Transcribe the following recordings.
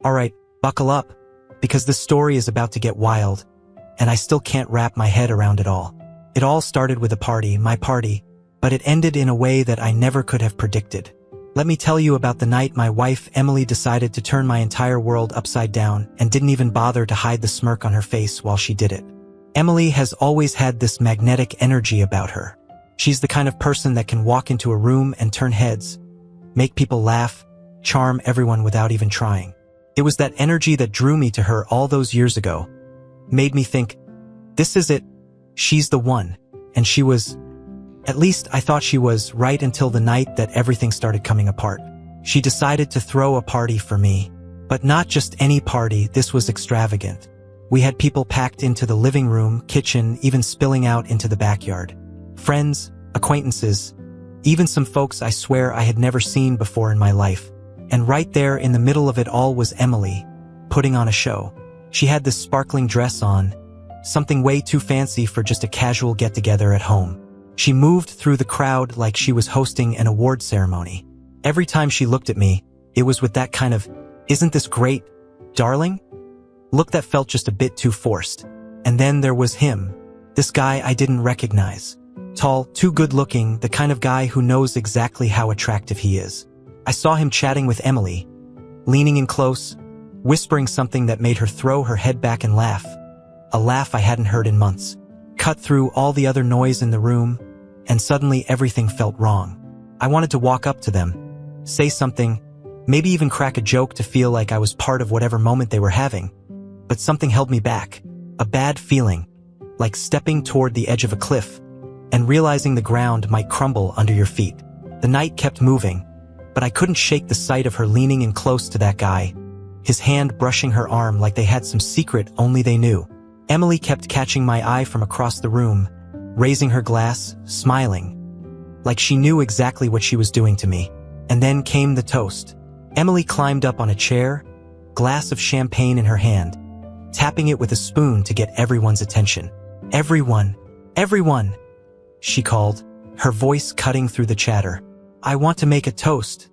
Alright, buckle up, because this story is about to get wild, and I still can't wrap my head around it all. It all started with a party, my party, but it ended in a way that I never could have predicted. Let me tell you about the night my wife Emily decided to turn my entire world upside down and didn't even bother to hide the smirk on her face while she did it. Emily has always had this magnetic energy about her. She's the kind of person that can walk into a room and turn heads, make people laugh, charm everyone without even trying. It was that energy that drew me to her all those years ago, made me think, this is it, she's the one, and she was, at least I thought she was, right until the night that everything started coming apart. She decided to throw a party for me, but not just any party, this was extravagant. We had people packed into the living room, kitchen, even spilling out into the backyard. Friends, acquaintances, even some folks I swear I had never seen before in my life. And right there in the middle of it all was Emily, putting on a show. She had this sparkling dress on, something way too fancy for just a casual get-together at home. She moved through the crowd like she was hosting an award ceremony. Every time she looked at me, it was with that kind of, "Isn't this great, darling?" look that felt just a bit too forced. And then there was him, this guy I didn't recognize. Tall, too good-looking, the kind of guy who knows exactly how attractive he is. I saw him chatting with Emily, leaning in close, whispering something that made her throw her head back and laugh. A laugh I hadn't heard in months. Cut through all the other noise in the room, and suddenly everything felt wrong. I wanted to walk up to them, say something, maybe even crack a joke to feel like I was part of whatever moment they were having. But something held me back. A bad feeling, like stepping toward the edge of a cliff, and realizing the ground might crumble under your feet. The night kept moving, but I couldn't shake the sight of her leaning in close to that guy, his hand brushing her arm like they had some secret only they knew. Emily kept catching my eye from across the room, raising her glass, smiling, like she knew exactly what she was doing to me. And then came the toast. Emily climbed up on a chair, glass of champagne in her hand, tapping it with a spoon to get everyone's attention. "Everyone, everyone," she called, her voice cutting through the chatter. "I want to make a toast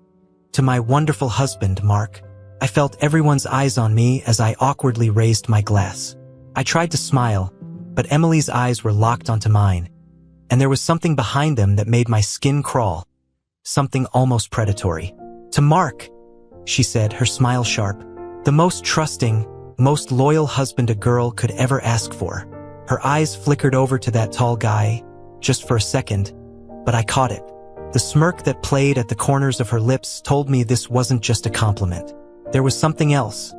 to my wonderful husband, Mark." I felt everyone's eyes on me as I awkwardly raised my glass. I tried to smile, but Emily's eyes were locked onto mine, and there was something behind them that made my skin crawl, something almost predatory. "To Mark," she said, her smile sharp. "The most trusting, most loyal husband a girl could ever ask for." Her eyes flickered over to that tall guy, just for a second, but I caught it. The smirk that played at the corners of her lips told me this wasn't just a compliment. There was something else,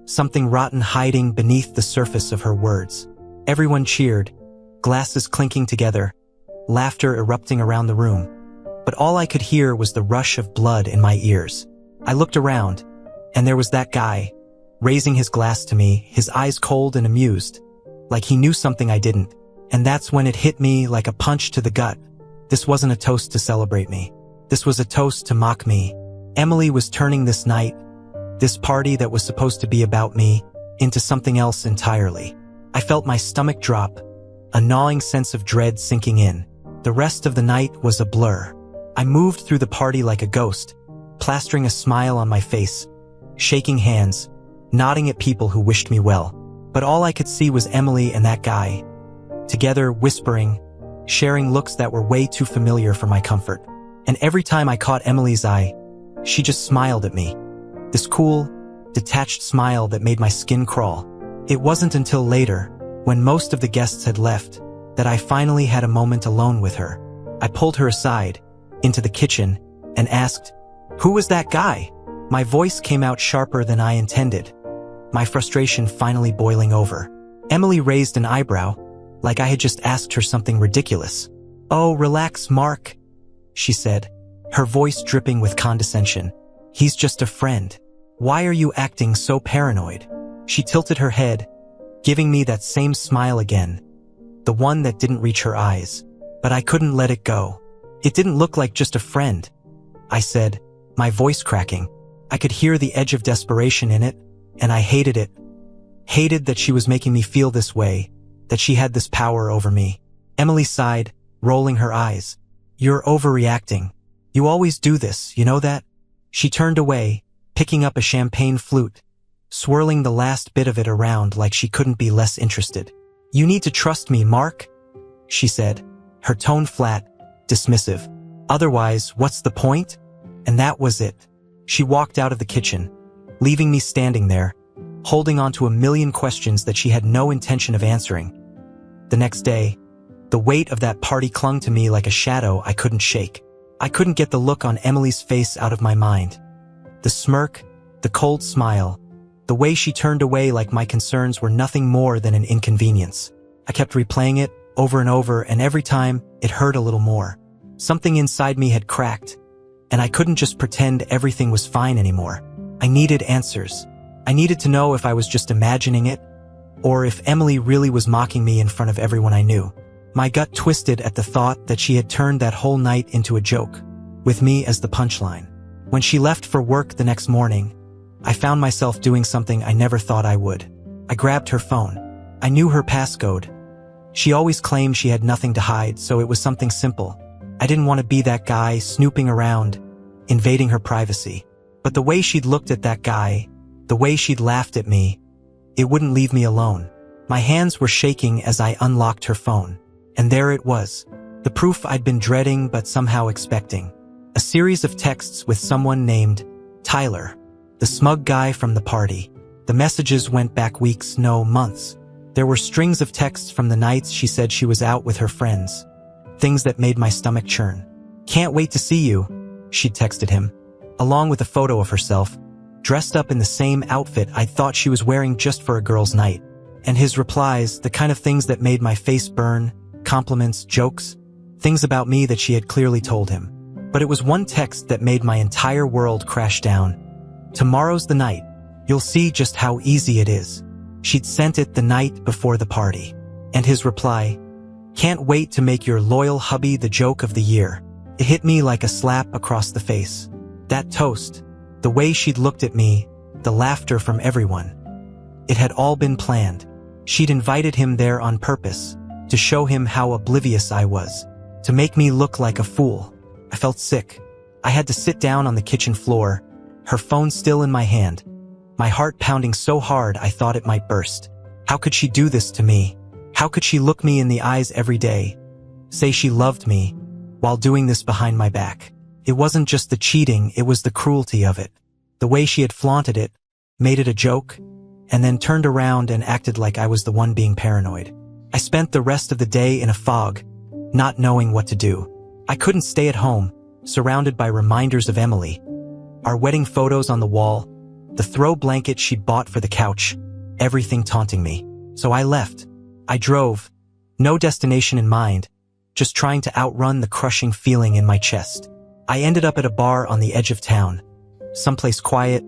something rotten hiding beneath the surface of her words. Everyone cheered, glasses clinking together, laughter erupting around the room. But all I could hear was the rush of blood in my ears. I looked around, and there was that guy, raising his glass to me, his eyes cold and amused, like he knew something I didn't. And that's when it hit me like a punch to the gut. This wasn't a toast to celebrate me. This was a toast to mock me. Emily was turning this night, this party that was supposed to be about me, into something else entirely. I felt my stomach drop, a gnawing sense of dread sinking in. The rest of the night was a blur. I moved through the party like a ghost, plastering a smile on my face, shaking hands, nodding at people who wished me well. But all I could see was Emily and that guy, together whispering, sharing looks that were way too familiar for my comfort. And every time I caught Emily's eye, she just smiled at me. This cool, detached smile that made my skin crawl. It wasn't until later, when most of the guests had left, that I finally had a moment alone with her. I pulled her aside, into the kitchen, and asked, "Who was that guy?" My voice came out sharper than I intended, my frustration finally boiling over. Emily raised an eyebrow, like I had just asked her something ridiculous. "Oh, relax, Mark," she said, her voice dripping with condescension. "He's just a friend. Why are you acting so paranoid?" She tilted her head, giving me that same smile again, the one that didn't reach her eyes. But I couldn't let it go. "It didn't look like just a friend," I said, my voice cracking. I could hear the edge of desperation in it, and I hated it. Hated that she was making me feel this way, that she had this power over me. Emily sighed, rolling her eyes. "You're overreacting. You always do this, you know that?" She turned away, picking up a champagne flute, swirling the last bit of it around like she couldn't be less interested. "You need to trust me, Mark," she said, her tone flat, dismissive. "Otherwise, what's the point?" And that was it. She walked out of the kitchen, leaving me standing there, holding on to a million questions that she had no intention of answering. The next day, the weight of that party clung to me like a shadow I couldn't shake. I couldn't get the look on Emily's face out of my mind. The smirk, the cold smile, the way she turned away like my concerns were nothing more than an inconvenience. I kept replaying it over and over, and every time, it hurt a little more. Something inside me had cracked, and I couldn't just pretend everything was fine anymore. I needed answers. I needed to know if I was just imagining it, or if Emily really was mocking me in front of everyone I knew. My gut twisted at the thought that she had turned that whole night into a joke, with me as the punchline. When she left for work the next morning, I found myself doing something I never thought I would. I grabbed her phone. I knew her passcode. She always claimed she had nothing to hide, so it was something simple. I didn't want to be that guy snooping around, invading her privacy. But the way she'd looked at that guy, the way she'd laughed at me, it wouldn't leave me alone. My hands were shaking as I unlocked her phone. And there it was, the proof I'd been dreading but somehow expecting. A series of texts with someone named Tyler, the smug guy from the party. The messages went back weeks, no, months. There were strings of texts from the nights she said she was out with her friends. Things that made my stomach churn. "Can't wait to see you," she'd texted him, along with a photo of herself, dressed up in the same outfit I thought she was wearing just for a girl's night. And his replies, the kind of things that made my face burn, compliments, jokes, things about me that she had clearly told him. But it was one text that made my entire world crash down. "Tomorrow's the night. You'll see just how easy it is." She'd sent it the night before the party. And his reply, "Can't wait to make your loyal hubby the joke of the year." It hit me like a slap across the face. That toast, the way she'd looked at me, the laughter from everyone. It had all been planned. She'd invited him there on purpose, to show him how oblivious I was, to make me look like a fool. I felt sick. I had to sit down on the kitchen floor, her phone still in my hand, my heart pounding so hard I thought it might burst. How could she do this to me? How could she look me in the eyes every day, say she loved me, while doing this behind my back? It wasn't just the cheating, it was the cruelty of it. The way she had flaunted it, made it a joke, and then turned around and acted like I was the one being paranoid. I spent the rest of the day in a fog, not knowing what to do. I couldn't stay at home, surrounded by reminders of Emily. Our wedding photos on the wall, the throw blanket she'd bought for the couch, everything taunting me. So I left. I drove, no destination in mind, just trying to outrun the crushing feeling in my chest. I ended up at a bar on the edge of town, someplace quiet,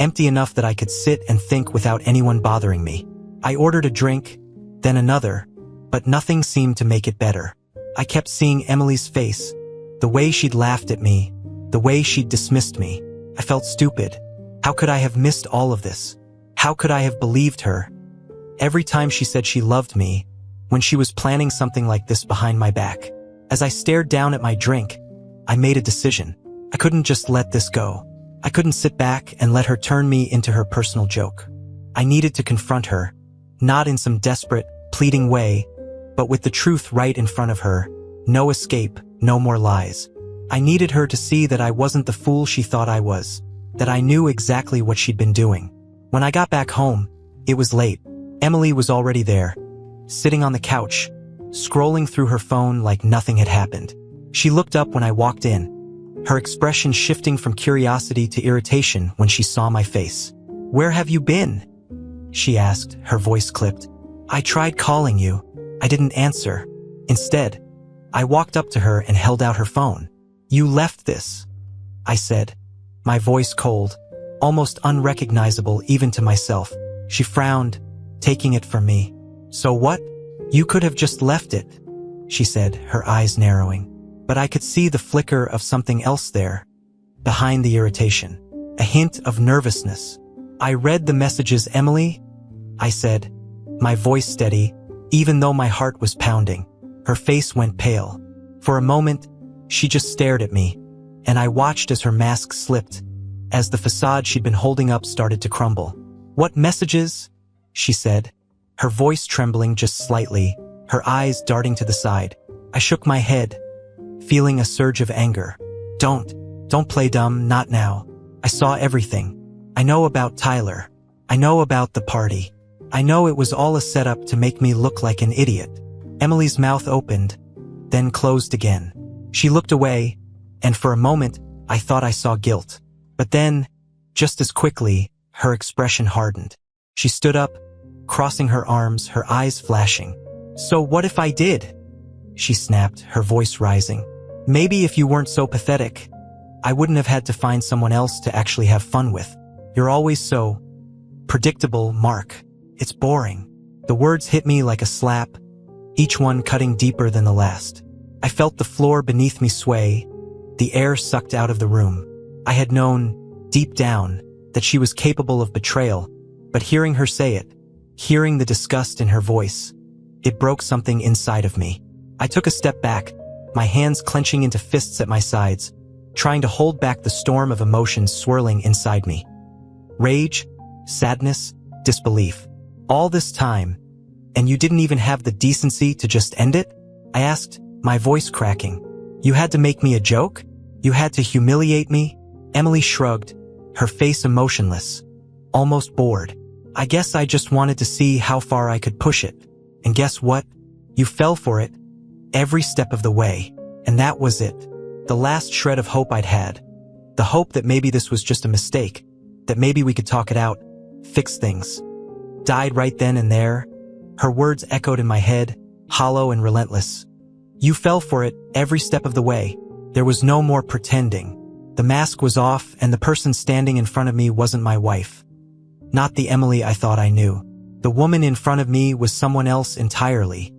empty enough that I could sit and think without anyone bothering me. I ordered a drink, then another, but nothing seemed to make it better. I kept seeing Emily's face, the way she'd laughed at me, the way she'd dismissed me. I felt stupid. How could I have missed all of this? How could I have believed her? Every time she said she loved me, when she was planning something like this behind my back. As I stared down at my drink, I made a decision. I couldn't just let this go. I couldn't sit back and let her turn me into her personal joke. I needed to confront her, not in some desperate, pleading way, but with the truth right in front of her. No escape, no more lies. I needed her to see that I wasn't the fool she thought I was, that I knew exactly what she'd been doing. When I got back home, it was late. Emily was already there, sitting on the couch, scrolling through her phone like nothing had happened. She looked up when I walked in, her expression shifting from curiosity to irritation when she saw my face. "Where have you been?" she asked, her voice clipped. "I tried calling you. I didn't answer." Instead, I walked up to her and held out her phone. "You left this," I said, my voice cold, almost unrecognizable even to myself. She frowned, taking it from me. "So what? You could have just left it," she said, her eyes narrowing. But I could see the flicker of something else there, behind the irritation, a hint of nervousness. "I read the messages, Emily," I said, my voice steady, even though my heart was pounding. Her face went pale. For a moment, she just stared at me, and I watched as her mask slipped, as the facade she'd been holding up started to crumble. "What messages?" she said, her voice trembling just slightly, her eyes darting to the side. I shook my head, feeling a surge of anger. Don't play dumb, not now. I saw everything. I know about Tyler. I know about the party. I know it was all a setup to make me look like an idiot. Emily's mouth opened, then closed again. She looked away, and for a moment, I thought I saw guilt. But then, just as quickly, her expression hardened. She stood up, crossing her arms, her eyes flashing. "So what if I did?" she snapped, her voice rising. "Maybe if you weren't so pathetic, I wouldn't have had to find someone else to actually have fun with. You're always so predictable, Mark. It's boring." The words hit me like a slap, each one cutting deeper than the last. I felt the floor beneath me sway, the air sucked out of the room. I had known, deep down, that she was capable of betrayal, but hearing her say it, hearing the disgust in her voice, it broke something inside of me. I took a step back, my hands clenching into fists at my sides, trying to hold back the storm of emotions swirling inside me. Rage, sadness, disbelief. All this time, and you didn't even have the decency to just end it? I asked, my voice cracking. "You had to make me a joke? You had to humiliate me?" Emily shrugged, her face emotionless, almost bored. "I guess I just wanted to see how far I could push it. And guess what? You fell for it, every step of the way. And that was it. The last shred of hope I'd had. The hope that maybe this was just a mistake, that maybe we could talk it out, fix things. Died right then and there." Her words echoed in my head, hollow and relentless. "You fell for it every step of the way. There was no more pretending. The mask was off, and the person standing in front of me wasn't my wife. Not the Emily I thought I knew. The woman in front of me was someone else entirely.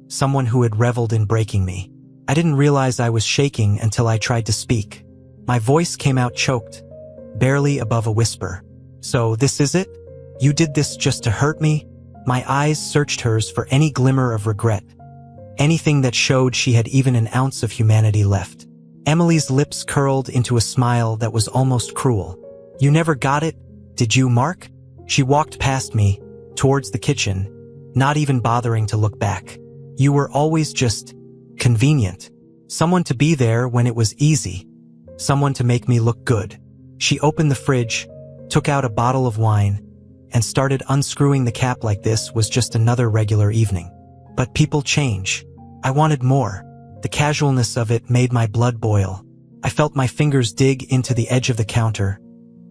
Someone who had reveled in breaking me." I didn't realize I was shaking until I tried to speak. My voice came out choked, barely above a whisper. "So this is it? You did this just to hurt me?" My eyes searched hers for any glimmer of regret, anything that showed she had even an ounce of humanity left. Emily's lips curled into a smile that was almost cruel. "You never got it, did you, Mark?" She walked past me, towards the kitchen, not even bothering to look back. "You were always just convenient. Someone to be there when it was easy. Someone to make me look good." She opened the fridge, took out a bottle of wine, and started unscrewing the cap like this was just another regular evening. But people change. I wanted more. The casualness of it made my blood boil. I felt my fingers dig into the edge of the counter,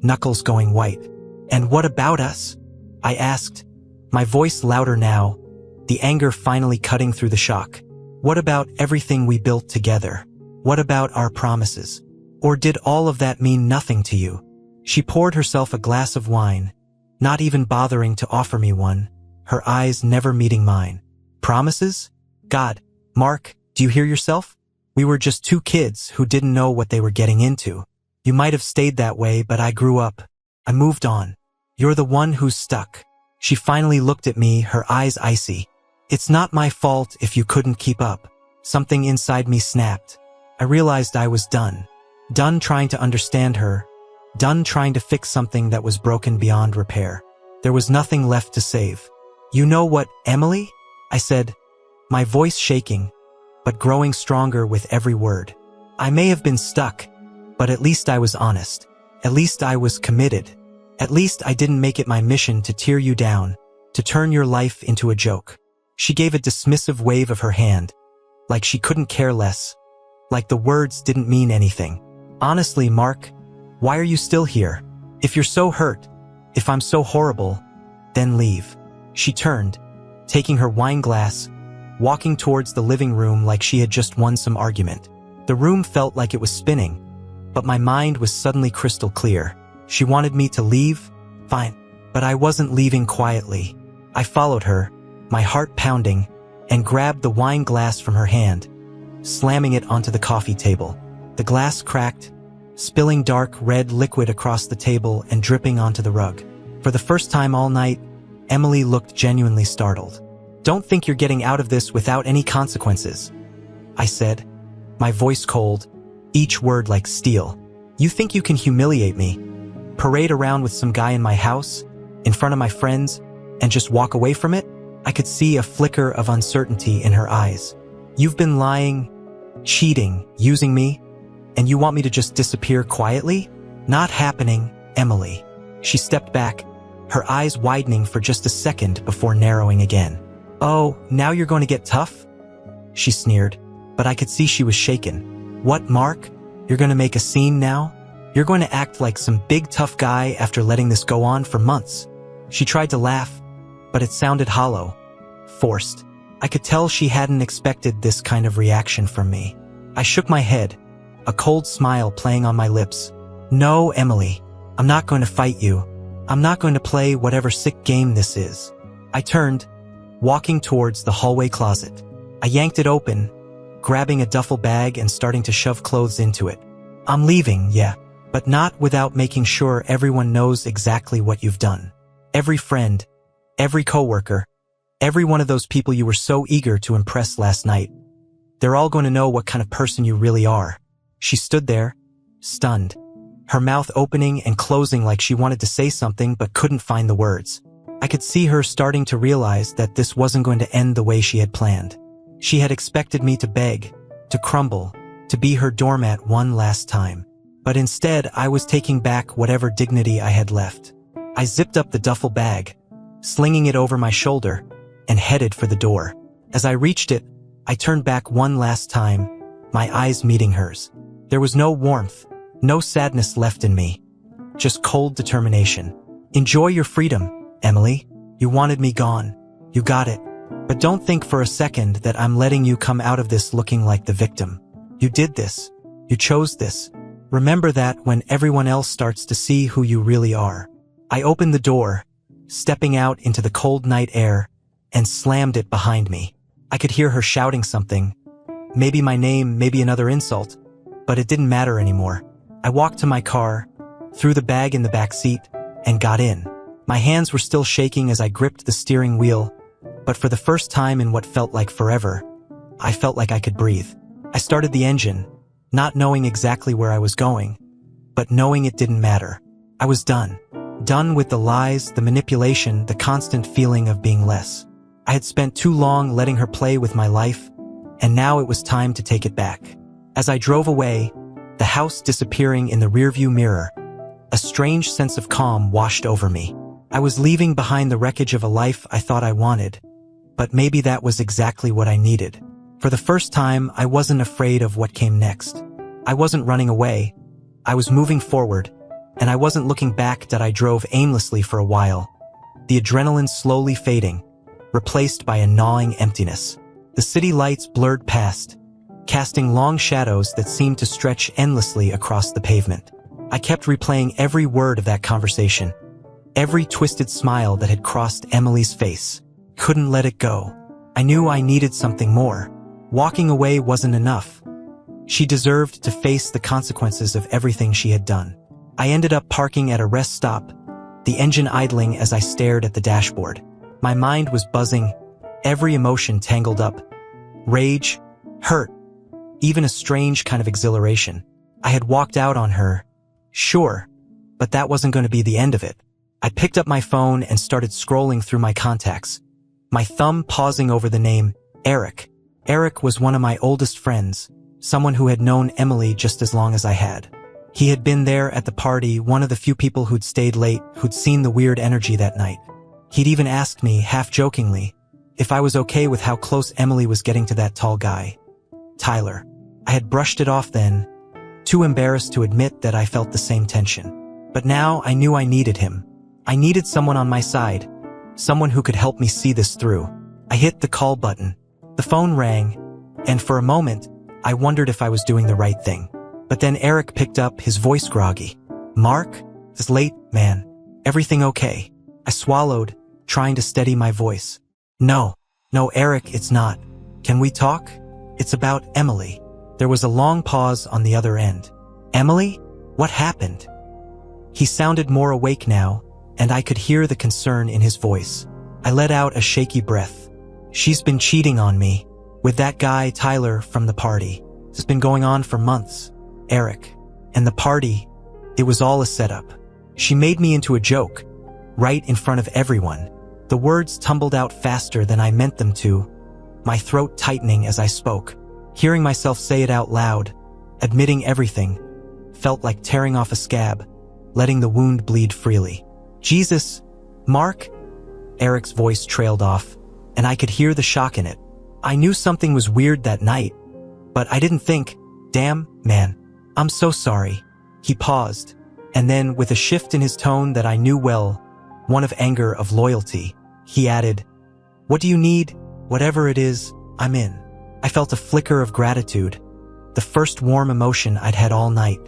knuckles going white. "And what about us?" I asked, my voice louder now, the anger finally cutting through the shock. "What about everything we built together? What about our promises? Or did all of that mean nothing to you?" She poured herself a glass of wine, not even bothering to offer me one, her eyes never meeting mine. "Promises? God, Mark, do you hear yourself? We were just two kids who didn't know what they were getting into. You might have stayed that way, but I grew up. I moved on. You're the one who's stuck." She finally looked at me, her eyes icy. "It's not my fault if you couldn't keep up." Something inside me snapped. I realized I was done. Done trying to understand her. Done trying to fix something that was broken beyond repair. There was nothing left to save. "You know what, Emily?" I said, my voice shaking, but growing stronger with every word. "I may have been stuck, but at least I was honest. At least I was committed. At least I didn't make it my mission to tear you down, to turn your life into a joke." She gave a dismissive wave of her hand, like she couldn't care less, like the words didn't mean anything. "Honestly, Mark, why are you still here? If you're so hurt, if I'm so horrible, then leave." She turned, taking her wine glass, walking towards the living room like she had just won some argument. The room felt like it was spinning, but my mind was suddenly crystal clear. She wanted me to leave? Fine. But I wasn't leaving quietly. I followed her, my heart pounding, and grabbed the wine glass from her hand, slamming it onto the coffee table. The glass cracked, spilling dark red liquid across the table and dripping onto the rug. For the first time all night, Emily looked genuinely startled. "Don't think you're getting out of this without any consequences," I said, my voice cold, each word like steel. "You think you can humiliate me, parade around with some guy in my house, in front of my friends, and just walk away from it? I could see a flicker of uncertainty in her eyes. You've been lying, cheating, using me, and you want me to just disappear quietly? Not happening, Emily. She stepped back, her eyes widening for just a second before narrowing again. Oh, now you're going to get tough? She sneered, but I could see she was shaken. What, Mark? You're going to make a scene now? You're going to act like some big tough guy after letting this go on for months? She tried to laugh, but it sounded hollow, forced. I could tell she hadn't expected this kind of reaction from me. I shook my head, a cold smile playing on my lips. No, Emily, I'm not going to fight you. I'm not going to play whatever sick game this is. I turned, walking towards the hallway closet. I yanked it open, grabbing a duffel bag and starting to shove clothes into it. I'm leaving, yeah, but not without making sure everyone knows exactly what you've done. Every friend, every coworker, every one of those people you were so eager to impress last night. They're all going to know what kind of person you really are. She stood there, stunned, her mouth opening and closing like she wanted to say something but couldn't find the words. I could see her starting to realize that this wasn't going to end the way she had planned. She had expected me to beg, to crumble, to be her doormat one last time. But instead, I was taking back whatever dignity I had left. I zipped up the duffel bag, slinging it over my shoulder, and headed for the door. As I reached it, I turned back one last time, my eyes meeting hers. There was no warmth, no sadness left in me, just cold determination. Enjoy your freedom, Emily. You wanted me gone. You got it. But don't think for a second that I'm letting you come out of this looking like the victim. You did this. You chose this. Remember that when everyone else starts to see who you really are. I opened the door, stepping out into the cold night air, and slammed it behind me. I could hear her shouting something. Maybe my name, maybe another insult, but it didn't matter anymore. I walked to my car, threw the bag in the back seat, and got in. My hands were still shaking as I gripped the steering wheel, but for the first time in what felt like forever, I felt like I could breathe. I started the engine, not knowing exactly where I was going, but knowing it didn't matter. I was done. Done with the lies, the manipulation, the constant feeling of being less. I had spent too long letting her play with my life, and now it was time to take it back. As I drove away, the house disappearing in the rearview mirror, a strange sense of calm washed over me. I was leaving behind the wreckage of a life I thought I wanted, but maybe that was exactly what I needed. For the first time, I wasn't afraid of what came next. I wasn't running away. I was moving forward, and I wasn't looking back. That I drove aimlessly for a while, the adrenaline slowly fading, replaced by a gnawing emptiness. The city lights blurred past, casting long shadows that seemed to stretch endlessly across the pavement. I kept replaying every word of that conversation, every twisted smile that had crossed Emily's face. Couldn't let it go. I knew I needed something more. Walking away wasn't enough. She deserved to face the consequences of everything she had done. I ended up parking at a rest stop, the engine idling as I stared at the dashboard. My mind was buzzing, every emotion tangled up. Rage, hurt, even a strange kind of exhilaration. I had walked out on her, sure, but that wasn't going to be the end of it. I picked up my phone and started scrolling through my contacts, my thumb pausing over the name Eric. Eric was one of my oldest friends, someone who had known Emily just as long as I had. He had been there at the party, one of the few people who'd stayed late, who'd seen the weird energy that night. He'd even asked me, half-jokingly, if I was okay with how close Emily was getting to that tall guy, Tyler. I had brushed it off then, too embarrassed to admit that I felt the same tension. But now I knew I needed him. I needed someone on my side, someone who could help me see this through. I hit the call button. The phone rang, and for a moment, I wondered if I was doing the right thing. But then Eric picked up, his voice groggy. Mark? It's late, man. Everything okay? I swallowed, trying to steady my voice. No, Eric, it's not. Can we talk? It's about Emily. There was a long pause on the other end. Emily? What happened? He sounded more awake now, and I could hear the concern in his voice. I let out a shaky breath. She's been cheating on me, with that guy Tyler from the party. It's been going on for months. Eric. And the party, it was all a setup. She made me into a joke. right in front of everyone. The words tumbled out faster than I meant them to, my throat tightening as I spoke. Hearing myself say it out loud, admitting everything, felt like tearing off a scab, letting the wound bleed freely. Jesus, Mark? Eric's voice trailed off, and I could hear the shock in it. I knew something was weird that night, but I didn't think, damn, man, I'm so sorry. He paused, and then, with a shift in his tone that I knew well, one of anger, of loyalty, he added, what do you need? Whatever it is, I'm in. I felt a flicker of gratitude, the first warm emotion I'd had all night.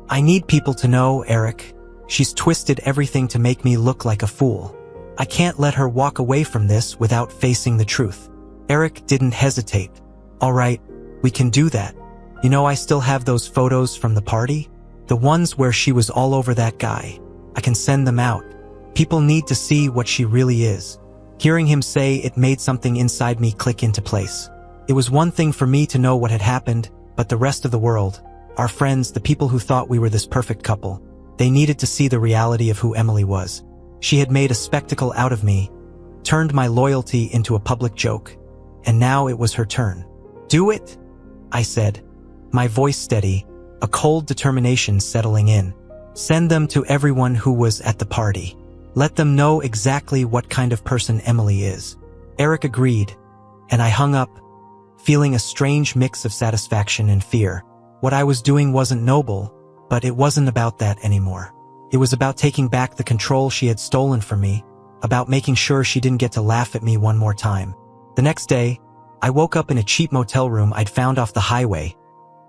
I need people to know, Eric. She's twisted everything to make me look like a fool. I can't let her walk away from this without facing the truth. Eric didn't hesitate. All right, we can do that. You know, I still have those photos from the party? The ones where she was all over that guy. I can send them out. People need to see what she really is. Hearing him say it made something inside me click into place. It was one thing for me to know what had happened, but the rest of the world, our friends, the people who thought we were this perfect couple, they needed to see the reality of who Emily was. She had made a spectacle out of me, turned my loyalty into a public joke, and now it was her turn. Do it, I said, my voice steady, a cold determination settling in. Send them to everyone who was at the party. Let them know exactly what kind of person Emily is. Eric agreed, and I hung up, feeling a strange mix of satisfaction and fear. What I was doing wasn't noble, but it wasn't about that anymore. It was about taking back the control she had stolen from me, about making sure she didn't get to laugh at me one more time. The next day, I woke up in a cheap motel room I'd found off the highway,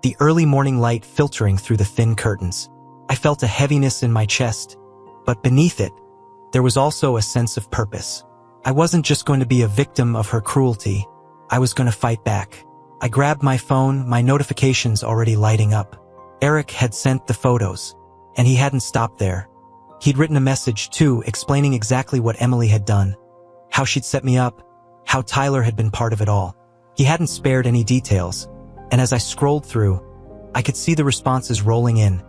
the early morning light filtering through the thin curtains. I felt a heaviness in my chest, but beneath it, there was also a sense of purpose. I wasn't just going to be a victim of her cruelty. I was going to fight back. I grabbed my phone, my notifications already lighting up. Eric had sent the photos, and he hadn't stopped there. He'd written a message, too, explaining exactly what Emily had done, how she'd set me up, how Tyler had been part of it all. He hadn't spared any details, and as I scrolled through, I could see the responses rolling in.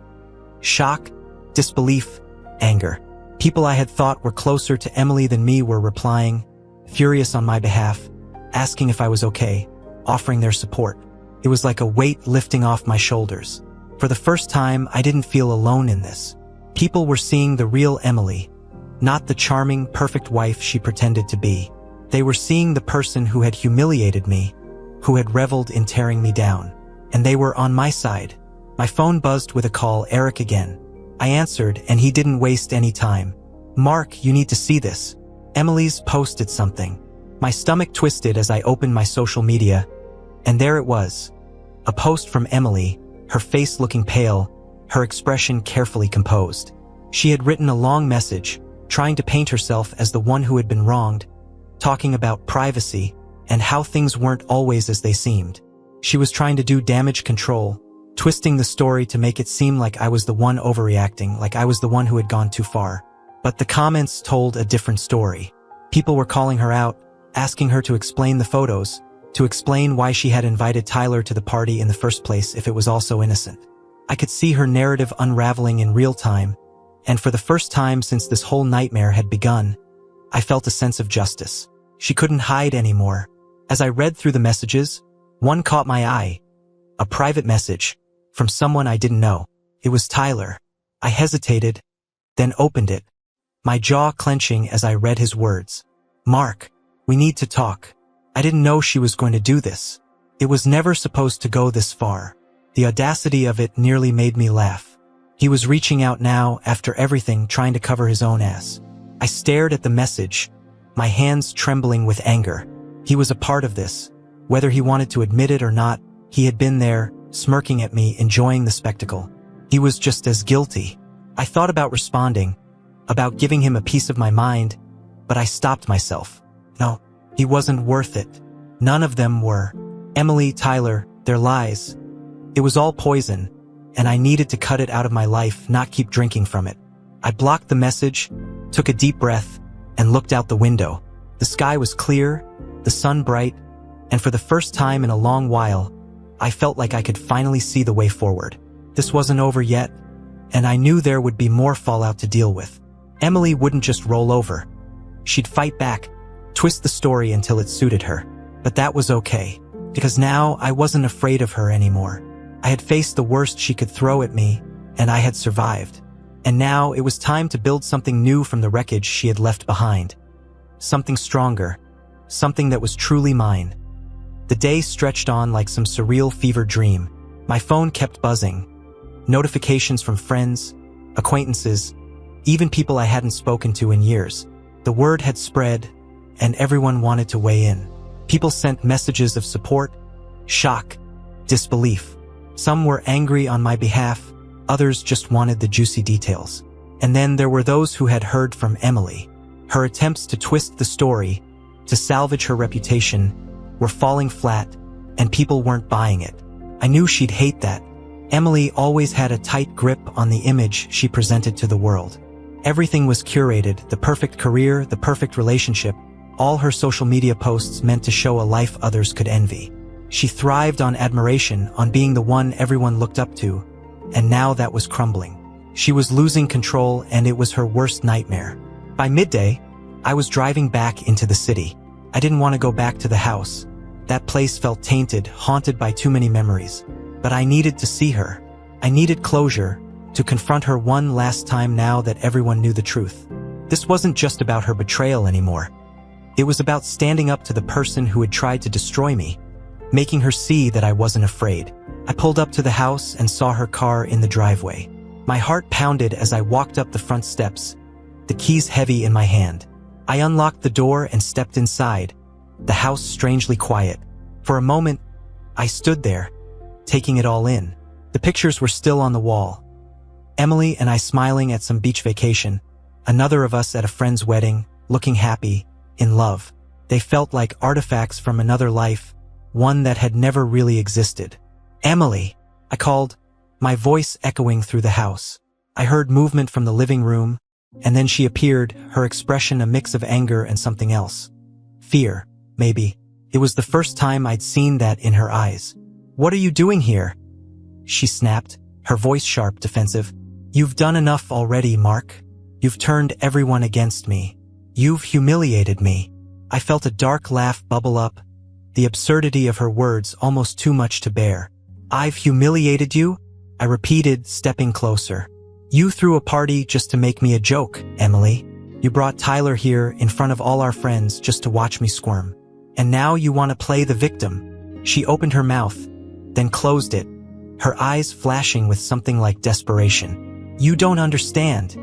Shock, disbelief, anger. People I had thought were closer to Emily than me were replying, furious on my behalf, asking if I was okay, offering their support. It was like a weight lifting off my shoulders. For the first time, I didn't feel alone in this. People were seeing the real Emily, not the charming, perfect wife she pretended to be. They were seeing the person who had humiliated me, who had reveled in tearing me down. And they were on my side. My phone buzzed with a call. Eric again. I answered, and he didn't waste any time. Mark, you need to see this. Emily's posted something. My stomach twisted as I opened my social media, and there it was. A post from Emily, her face looking pale, her expression carefully composed. She had written a long message, trying to paint herself as the one who had been wronged, talking about privacy and how things weren't always as they seemed. She was trying to do damage control, twisting the story to make it seem like I was the one overreacting, like I was the one who had gone too far. But the comments told a different story. People were calling her out, asking her to explain the photos, to explain why she had invited Tyler to the party in the first place if it was all so innocent. I could see her narrative unraveling in real time, and for the first time since this whole nightmare had begun, I felt a sense of justice. She couldn't hide anymore. As I read through the messages, one caught my eye. A private message from someone I didn't know. It was Tyler. I hesitated, then opened it, my jaw clenching as I read his words. Mark, we need to talk. I didn't know she was going to do this. It was never supposed to go this far. The audacity of it nearly made me laugh. He was reaching out now, after everything, trying to cover his own ass. I stared at the message, my hands trembling with anger. He was a part of this. Whether he wanted to admit it or not, he had been there, smirking at me, enjoying the spectacle. He was just as guilty. I thought about responding, about giving him a piece of my mind, but I stopped myself. No, he wasn't worth it. None of them were. Emily, Tyler, their lies. It was all poison, and I needed to cut it out of my life, not keep drinking from it. I blocked the message, took a deep breath, and looked out the window. The sky was clear, the sun bright, and for the first time in a long while, I felt like I could finally see the way forward. This wasn't over yet, and I knew there would be more fallout to deal with. Emily wouldn't just roll over. She'd fight back, twist the story until it suited her. But that was okay, because now I wasn't afraid of her anymore. I had faced the worst she could throw at me, and I had survived. And now it was time to build something new from the wreckage she had left behind. Something stronger, something that was truly mine. The day stretched on like some surreal fever dream. My phone kept buzzing. Notifications from friends, acquaintances, even people I hadn't spoken to in years. The word had spread, and everyone wanted to weigh in. People sent messages of support, shock, disbelief. Some were angry on my behalf, others just wanted the juicy details. And then there were those who had heard from Emily. Her attempts to twist the story, to salvage her reputation, were falling flat, and people weren't buying it. I knew she'd hate that. Emily always had a tight grip on the image she presented to the world. Everything was curated, the perfect career, the perfect relationship. All her social media posts meant to show a life others could envy. She thrived on admiration, on being the one everyone looked up to, and now that was crumbling. She was losing control, and it was her worst nightmare. By midday, I was driving back into the city. I didn't want to go back to the house. That place felt tainted, haunted by too many memories. But I needed to see her. I needed closure, to confront her one last time now that everyone knew the truth. This wasn't just about her betrayal anymore. It was about standing up to the person who had tried to destroy me, making her see that I wasn't afraid. I pulled up to the house and saw her car in the driveway. My heart pounded as I walked up the front steps, the keys heavy in my hand. I unlocked the door and stepped inside, the house strangely quiet. For a moment, I stood there, taking it all in. The pictures were still on the wall. Emily and I smiling at some beach vacation, another of us at a friend's wedding, looking happy, in love. They felt like artifacts from another life, one that had never really existed. "Emily," I called, my voice echoing through the house. I heard movement from the living room, and then she appeared, her expression a mix of anger and something else. Fear, maybe. It was the first time I'd seen that in her eyes. "What are you doing here?" she snapped, her voice sharp, defensive. "You've done enough already, Mark. You've turned everyone against me. You've humiliated me." I felt a dark laugh bubble up, the absurdity of her words almost too much to bear. "I've humiliated you?" I repeated, stepping closer. "You threw a party just to make me a joke, Emily. You brought Tyler here in front of all our friends just to watch me squirm. And now you want to play the victim." She opened her mouth, then closed it, her eyes flashing with something like desperation. "You don't understand,"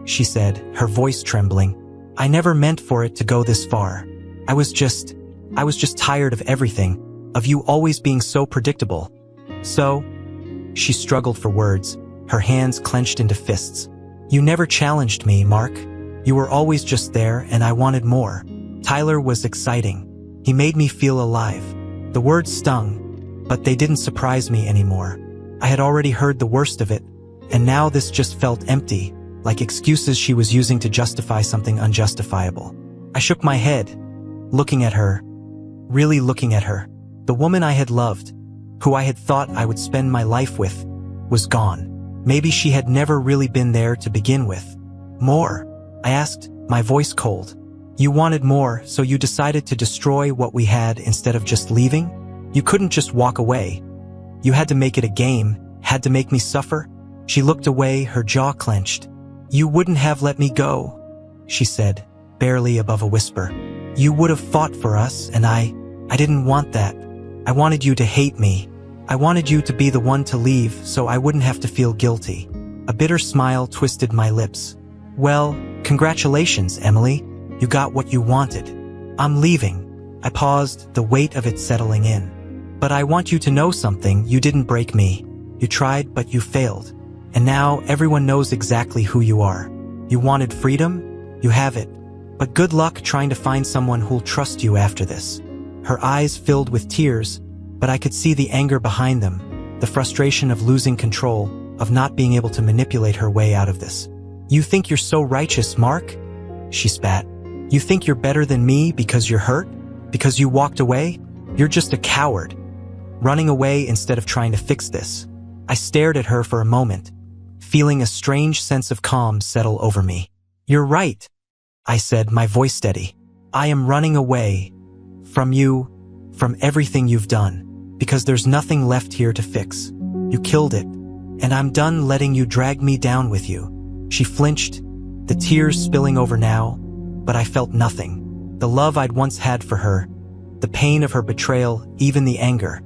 she said, her voice trembling. "I never meant for it to go this far. I was just tired of everything, of you always being so predictable. So," she struggled for words, her hands clenched into fists. "You never challenged me, Mark. You were always just there, and I wanted more." Tyler was exciting. He made me feel alive. The words stung, but they didn't surprise me anymore. I had already heard the worst of it, and now this just felt empty, like excuses she was using to justify something unjustifiable. I shook my head, looking at her, really looking at her. The woman I had loved, who I had thought I would spend my life with, was gone. Maybe she had never really been there to begin with. "More?" I asked, my voice cold. "You wanted more, so you decided to destroy what we had instead of just leaving? You couldn't just walk away. You had to make it a game, had to make me suffer?" She looked away, her jaw clenched. "You wouldn't have let me go," she said, barely above a whisper. "You would have fought for us, and I didn't want that. I wanted you to hate me. I wanted you to be the one to leave so I wouldn't have to feel guilty." A bitter smile twisted my lips. "Well, congratulations, Emily. You got what you wanted. I'm leaving." I paused, the weight of it settling in. "But I want you to know something. You didn't break me. You tried, but you failed. And now everyone knows exactly who you are. You wanted freedom? You have it. But good luck trying to find someone who'll trust you after this." Her eyes filled with tears, but I could see the anger behind them, the frustration of losing control, of not being able to manipulate her way out of this. "You think you're so righteous, Mark?" she spat. "You think you're better than me because you're hurt? Because you walked away? You're just a coward. Running away instead of trying to fix this." I stared at her for a moment, feeling a strange sense of calm settle over me. You're right, I said, my voice steady. I am running away. From you, from everything you've done, because there's nothing left here to fix. You killed it, and I'm done letting you drag me down with you. She flinched, the tears spilling over now, but I felt nothing. The love I'd once had for her, the pain of her betrayal, even the anger.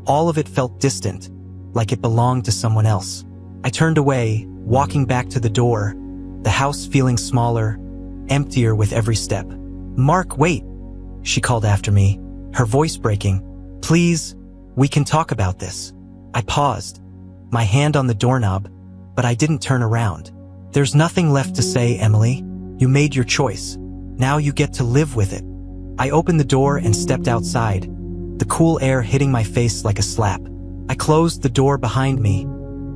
All of it felt distant, like it belonged to someone else. I turned away, walking back to the door, the house feeling smaller, emptier with every step. Mark, wait, she called after me, her voice breaking. Please, we can talk about this. I paused, my hand on the doorknob, but I didn't turn around. There's nothing left to say, Emily. You made your choice. Now you get to live with it. I opened the door and stepped outside, the cool air hitting my face like a slap. I closed the door behind me,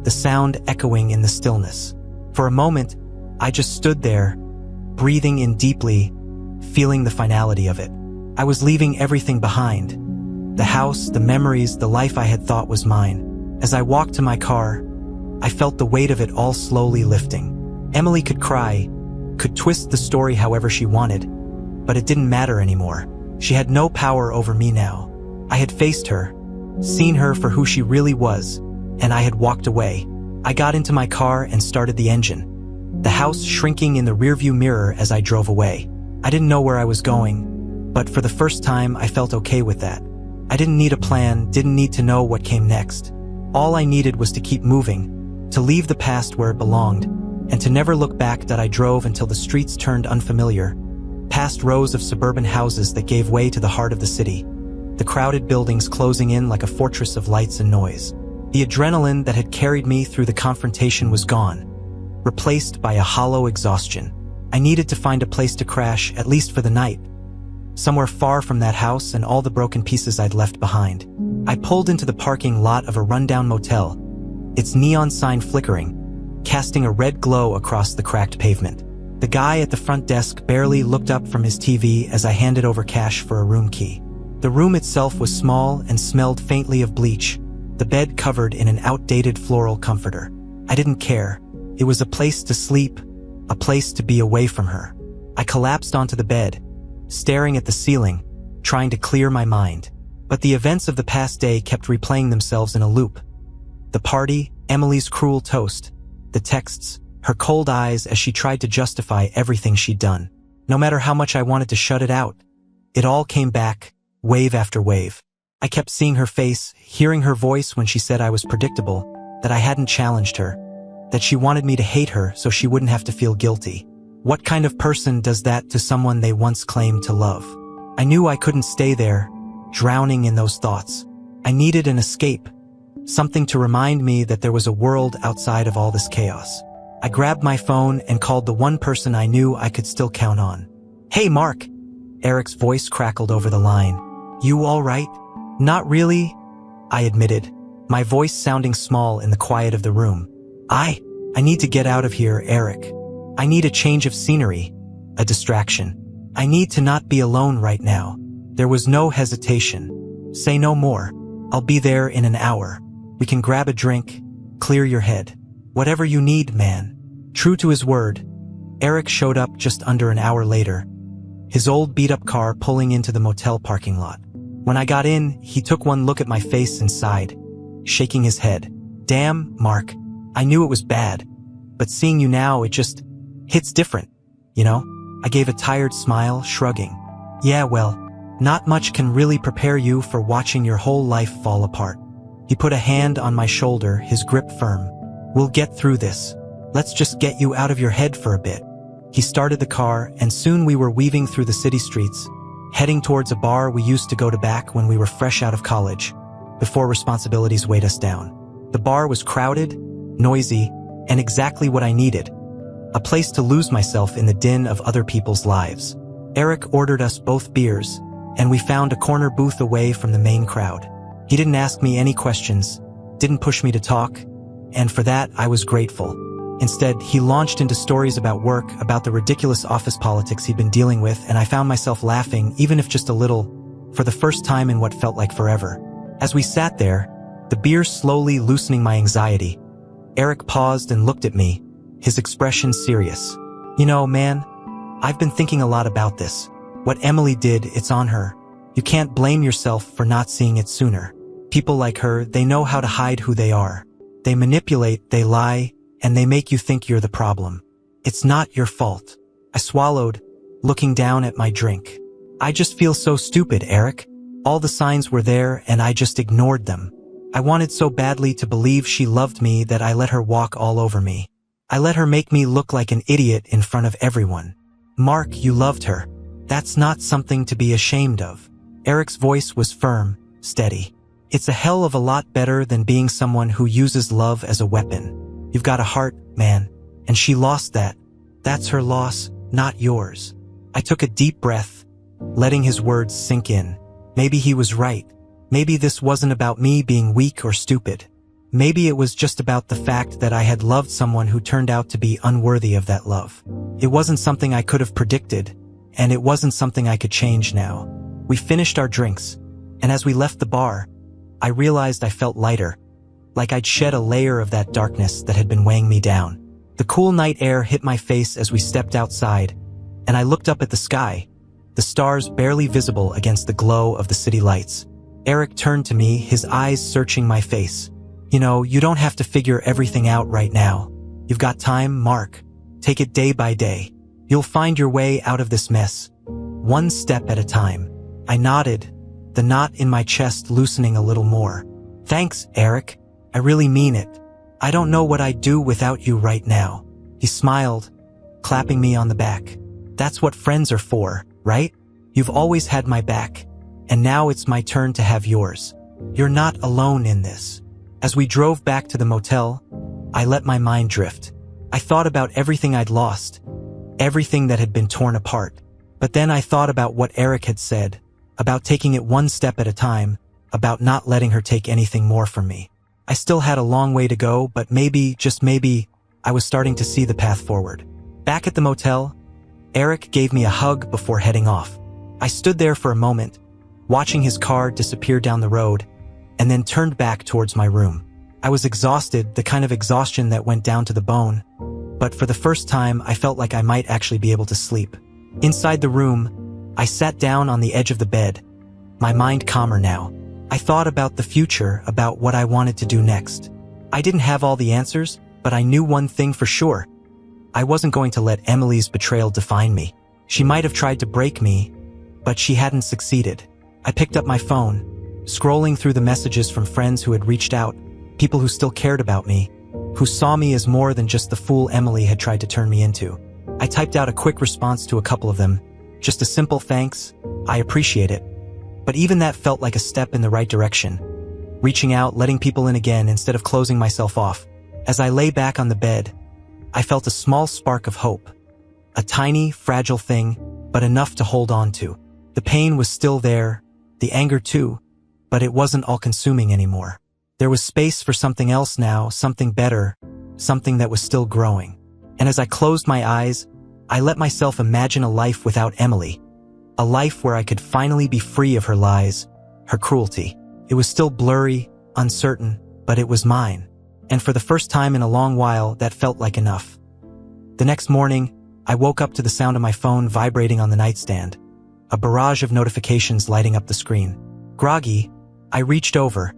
the sound echoing in the stillness. For a moment, I just stood there, breathing in deeply, feeling the finality of it. I was leaving everything behind. The house, the memories, the life I had thought was mine. As I walked to my car, I felt the weight of it all slowly lifting. Emily could cry, could twist the story however she wanted, but it didn't matter anymore. She had no power over me now. I had faced her, seen her for who she really was, and I had walked away. I got into my car and started the engine, the house shrinking in the rearview mirror as I drove away. I didn't know where I was going, but for the first time I felt okay with that. I didn't need a plan, didn't need to know what came next. All I needed was to keep moving, to leave the past where it belonged, and to never look back. That I drove until the streets turned unfamiliar, past rows of suburban houses that gave way to the heart of the city, the crowded buildings closing in like a fortress of lights and noise. The adrenaline that had carried me through the confrontation was gone, replaced by a hollow exhaustion. I needed to find a place to crash, at least for the night, somewhere far from that house and all the broken pieces I'd left behind. I pulled into the parking lot of a rundown motel, its neon sign flickering, casting a red glow across the cracked pavement. The guy at the front desk barely looked up from his TV as I handed over cash for a room key. The room itself was small and smelled faintly of bleach, the bed covered in an outdated floral comforter. I didn't care. It was a place to sleep, a place to be away from her. I collapsed onto the bed, staring at the ceiling, trying to clear my mind. But the events of the past day kept replaying themselves in a loop. The party, Emily's cruel toast, the texts, her cold eyes as she tried to justify everything she'd done. No matter how much I wanted to shut it out, it all came back, wave after wave. I kept seeing her face, hearing her voice when she said I was predictable, that I hadn't challenged her, that she wanted me to hate her so she wouldn't have to feel guilty. What kind of person does that to someone they once claimed to love? I knew I couldn't stay there, drowning in those thoughts. I needed an escape, something to remind me that there was a world outside of all this chaos. I grabbed my phone and called the one person I knew I could still count on. Hey, Mark! Eric's voice crackled over the line. You all right? Not really, I admitted, my voice sounding small in the quiet of the room. I need to get out of here, Eric. I need a change of scenery, a distraction. I need to not be alone right now. There was no hesitation. Say no more. I'll be there in an hour. We can grab a drink, clear your head. Whatever you need, man. True to his word, Eric showed up just under an hour later, his old beat-up car pulling into the motel parking lot. When I got in, he took one look at my face and sighed, shaking his head. Damn, Mark, I knew it was bad, but seeing you now, it just hits different, you know? I gave a tired smile, shrugging. Yeah, well, not much can really prepare you for watching your whole life fall apart. He put a hand on my shoulder, his grip firm. We'll get through this. Let's just get you out of your head for a bit. He started the car, and soon we were weaving through the city streets, heading towards a bar we used to go to back when we were fresh out of college, before responsibilities weighed us down. The bar was crowded, noisy, and exactly what I needed. A place to lose myself in the din of other people's lives. Eric ordered us both beers, and we found a corner booth away from the main crowd. He didn't ask me any questions, didn't push me to talk, and for that I was grateful. Instead, he launched into stories about work, about the ridiculous office politics he'd been dealing with, and I found myself laughing, even if just a little, for the first time in what felt like forever. As we sat there, the beer slowly loosening my anxiety, Eric paused and looked at me, his expression serious. You know, man, I've been thinking a lot about this. What Emily did, it's on her. You can't blame yourself for not seeing it sooner. People like her, they know how to hide who they are. They manipulate, they lie, and they make you think you're the problem. It's not your fault. I swallowed, looking down at my drink. I just feel so stupid, Eric. All the signs were there and I just ignored them. I wanted so badly to believe she loved me that I let her walk all over me. I let her make me look like an idiot in front of everyone. Mark, you loved her. That's not something to be ashamed of. Eric's voice was firm, steady. It's a hell of a lot better than being someone who uses love as a weapon. You've got a heart, man, and she lost that. That's her loss, not yours. I took a deep breath, letting his words sink in. Maybe he was right. Maybe this wasn't about me being weak or stupid. Maybe it was just about the fact that I had loved someone who turned out to be unworthy of that love. It wasn't something I could have predicted, and it wasn't something I could change now. We finished our drinks, and as we left the bar, I realized I felt lighter, like I'd shed a layer of that darkness that had been weighing me down. The cool night air hit my face as we stepped outside, and I looked up at the sky, the stars barely visible against the glow of the city lights. Eric turned to me, his eyes searching my face. You know, you don't have to figure everything out right now. You've got time, Mark. Take it day by day. You'll find your way out of this mess, one step at a time. I nodded, the knot in my chest loosening a little more. Thanks, Eric. I really mean it. I don't know what I'd do without you right now. He smiled, clapping me on the back. That's what friends are for, right? You've always had my back, and now it's my turn to have yours. You're not alone in this. As we drove back to the motel, I let my mind drift. I thought about everything I'd lost, everything that had been torn apart. But then I thought about what Eric had said, about taking it one step at a time, about not letting her take anything more from me. I still had a long way to go, but maybe, just maybe, I was starting to see the path forward. Back at the motel, Eric gave me a hug before heading off. I stood there for a moment, watching his car disappear down the road, and then turned back towards my room. I was exhausted, the kind of exhaustion that went down to the bone, but for the first time I felt like I might actually be able to sleep. Inside the room, I sat down on the edge of the bed, my mind calmer now. I thought about the future, about what I wanted to do next. I didn't have all the answers, but I knew one thing for sure. I wasn't going to let Emily's betrayal define me. She might have tried to break me, but she hadn't succeeded. I picked up my phone, scrolling through the messages from friends who had reached out, people who still cared about me, who saw me as more than just the fool Emily had tried to turn me into. I typed out a quick response to a couple of them, just a simple thanks, I appreciate it. But even that felt like a step in the right direction, reaching out, letting people in again instead of closing myself off. As I lay back on the bed, I felt a small spark of hope, a tiny, fragile thing, but enough to hold on to. The pain was still there, the anger too, but it wasn't all-consuming anymore. There was space for something else now, something better, something that was still growing. And as I closed my eyes, I let myself imagine a life without Emily, a life where I could finally be free of her lies, her cruelty. It was still blurry, uncertain, but it was mine. And for the first time in a long while, that felt like enough. The next morning, I woke up to the sound of my phone vibrating on the nightstand, a barrage of notifications lighting up the screen. Groggy, I reached over,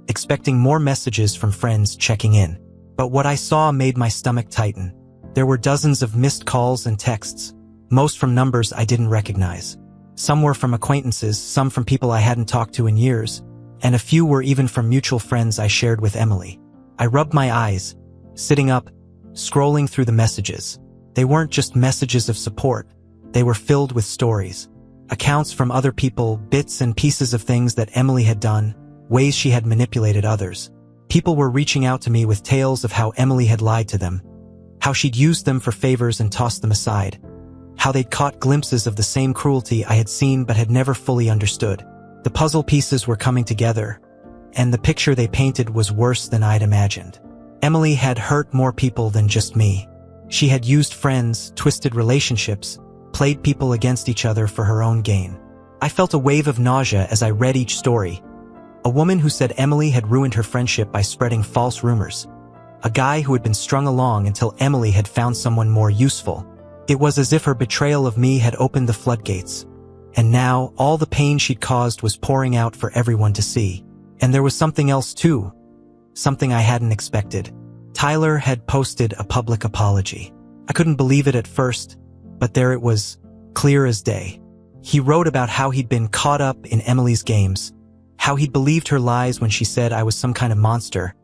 expecting more messages from friends checking in. But what I saw made my stomach tighten. There were dozens of missed calls and texts, most from numbers I didn't recognize. Some were from acquaintances, some from people I hadn't talked to in years, and a few were even from mutual friends I shared with Emily. I rubbed my eyes, sitting up, scrolling through the messages. They weren't just messages of support. They were filled with stories. Accounts from other people, bits and pieces of things that Emily had done, ways she had manipulated others. People were reaching out to me with tales of how Emily had lied to them, how she'd used them for favors and tossed them aside, how they'd caught glimpses of the same cruelty I had seen but had never fully understood. The puzzle pieces were coming together, and the picture they painted was worse than I'd imagined. Emily had hurt more people than just me. She had used friends, twisted relationships, played people against each other for her own gain. I felt a wave of nausea as I read each story. A woman who said Emily had ruined her friendship by spreading false rumors. A guy who had been strung along until Emily had found someone more useful. It was as if her betrayal of me had opened the floodgates. And now, all the pain she'd caused was pouring out for everyone to see. And there was something else too. Something I hadn't expected. Tyler had posted a public apology. I couldn't believe it at first, but there it was, clear as day. He wrote about how he'd been caught up in Emily's games, how he'd believed her lies when she said I was some kind of monster,